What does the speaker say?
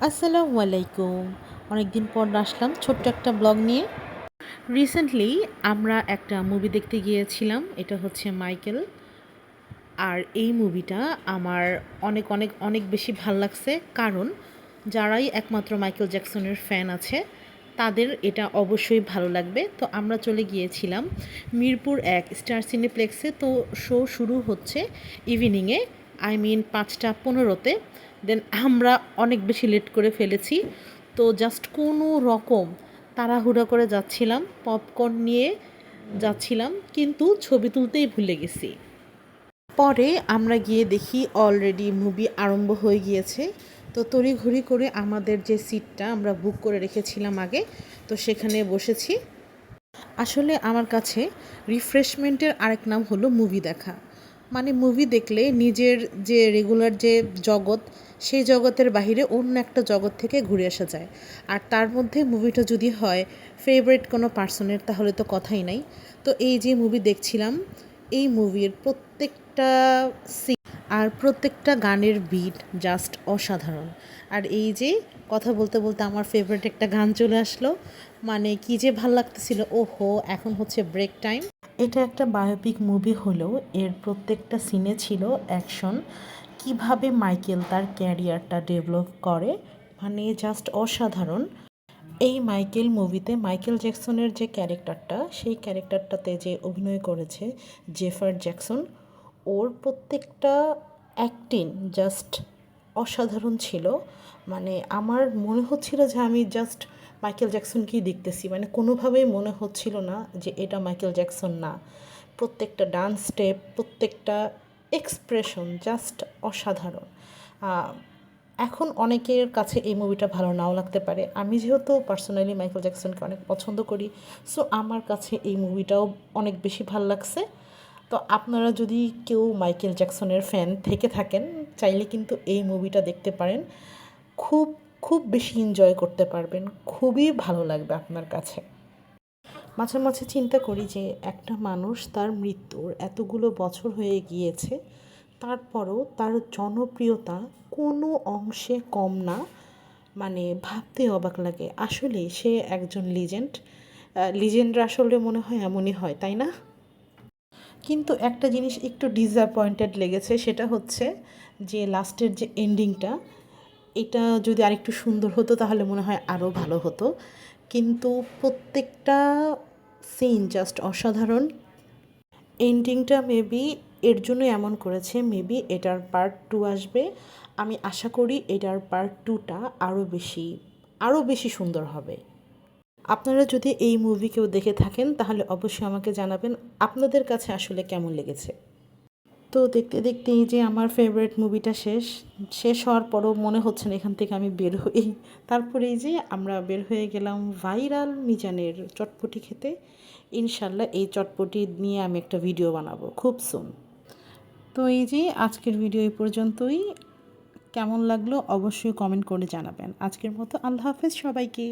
আসসালামু আলাইকুম। অনেকদিন পর আসলাম ছোট্ট একটা ব্লগ নিয়ে। রিসেন্টলি আমরা একটা মুভি দেখতে গিয়েছিলাম। এটা হচ্ছে মাইকেল। আর এই মুভিটা আমার অনেক অনেক অনেক বেশি ভাল লাগছে, কারণ যারাই একমাত্র মাইকেল জ্যাকসনের ফ্যান আছে তাদের এটা অবশ্যই ভালো লাগবে। তো আমরা চলে গিয়েছিলাম মিরপুর ১ স্টার সিনেপ্লেক্সে। তো শো শুরু হচ্ছে ইভিনিংয়ে, আই মিন ৫টা ১৫-তে। দেন আমরা অনেক বেশি লেট করে ফেলেছি। তো জাস্ট কোনো রকম তাড়াহুড়া করে যাচ্ছিলাম, পপকর্ন নিয়ে যাচ্ছিলাম, কিন্তু ছবি তুলতেই ভুলে গেছি। পরে আমরা গিয়ে দেখি অলরেডি মুভি আরম্ভ হয়ে গিয়েছে। তো তড়িঘড়ি করে আমাদের যে সিটটা আমরা বুক করে রেখেছিলাম আগে, তো সেখানে বসেছি। আসলে আমার কাছে রিফ্রেশমেন্টের আরেক নাম হলো মুভি দেখা। মানে মুভি দেখলে নিজের যে রেগুলার যে জগৎ, সেই জগতের বাহিরে অন্য একটা জগৎ থেকে ঘুরে আসা যায়। আর তার মধ্যে মুভিটা যদি হয় ফেভারিট কোনো পার্সনের, তাহলে তো কথাই নাই। তো এই যে মুভি দেখছিলাম, এই মুভির প্রত্যেকটা আর প্রত্যেকটা গানের বিট জাস্ট অসাধারণ। আর এই যে কথা বলতে বলতে আমার ফেভারিট একটা গান চলে আসলো, মানে কি যে ভাল লাগতেছিল। ওহো, এখন হচ্ছে ব্রেক টাইম। এটা একটা বায়োপিক মুভি হলেও এর প্রত্যেকটা সিনে ছিল অ্যাকশন। কিভাবে মাইকেল তার ক্যারিয়ারটা ডেভেলপ করে, মানে জাস্ট অসাধারণ। এই মাইকেল মুভিতে মাইকেল জ্যাকসনের যে ক্যারেক্টারটা, সেই ক্যারেক্টারটাতে যে অভিনয় করেছে জেফার জ্যাকসন, ওর প্রত্যেকটা অ্যাক্টিং জাস্ট অসাধারণ ছিল। মানে আমার মনে হচ্ছিল যে আমি জাস্ট মাইকেল জ্যাকসনকেই দেখতেছি, মানে কোনোভাবেই মনে হচ্ছিল না যে এটা মাইকেল জ্যাকসন না। প্রত্যেকটা ডান্স স্টেপ, প্রত্যেকটা এক্সপ্রেশন জাস্ট অসাধারণ। এখন অনেকের কাছে এই মুভিটা ভালো নাও লাগতে পারে। আমি যেহেতু পার্সোনালি মাইকেল জ্যাকসনকে অনেক পছন্দ করি, সো আমার কাছে এই মুভিটাও অনেক বেশি ভালো লাগছে। তো আপনারা যদি কেউ মাইকেল জ্যাকসনের ফ্যান থেকে থাকেন, চাইলে কিন্তু এই মুভিটা দেখতে পারেন। খুব খুব বেশি এনজয় করতে পারবেন, খুবই ভালো লাগবে আপনার কাছে। মাঝে মাঝে চিন্তা করি যে একটা মানুষ তার মৃত্যুর এতগুলো বছর হয়ে গিয়েছে, তারপরও তার জনপ্রিয়তা কোনো অংশে কম না। মানে ভাবতে অবাক লাগে, আসলে সে একজন লিজেন্ড। লিজেন্ডরা আসলে মনে হয় এমনই হয়, তাই না? কিন্তু একটা জিনিস একটু ডিসঅ্যাপয়েন্টেড লেগেছে, সেটা হচ্ছে যে লাস্টের যে এন্ডিংটা, এটা যদি আরেকটু সুন্দর হতো তাহলে মনে হয় আরও ভালো হতো। কিন্তু প্রত্যেকটা সিন জাস্ট অসাধারণ। এন্ডিংটা মেবি এর জন্য এমন করেছে, মেবি এটার পার্ট 2 আসবে। আমি আশা করি এটার পার্ট 2টা আরও বেশি সুন্দর হবে। আপনারা যদি এই মুভি কেউ দেখে থাকেন তাহলে অবশ্যই আমাকে জানাবেন আপনাদের কাছে আসলে কেমন লেগেছে। তো দেখতে দেখতে এই যে আমার ফেভারিট মুভিটা শেষ শেষ হওয়ার পরও মনে হচ্ছে না এখান থেকে আমি বের হই। তারপরে এই যে আমরা বের হয়ে গেলাম ভাইরাল মিজানের চটপটি খেতে। ইনশাল্লাহ এই চটপটি নিয়ে আমি একটা ভিডিও বানাবো খুব সুন। তো এই যে আজকের ভিডিও এই পর্যন্তই। কেমন লাগলো অবশ্যই কমেন্ট করে জানাবেন। আজকের মতো আল্লাহ হাফেজ সবাইকে।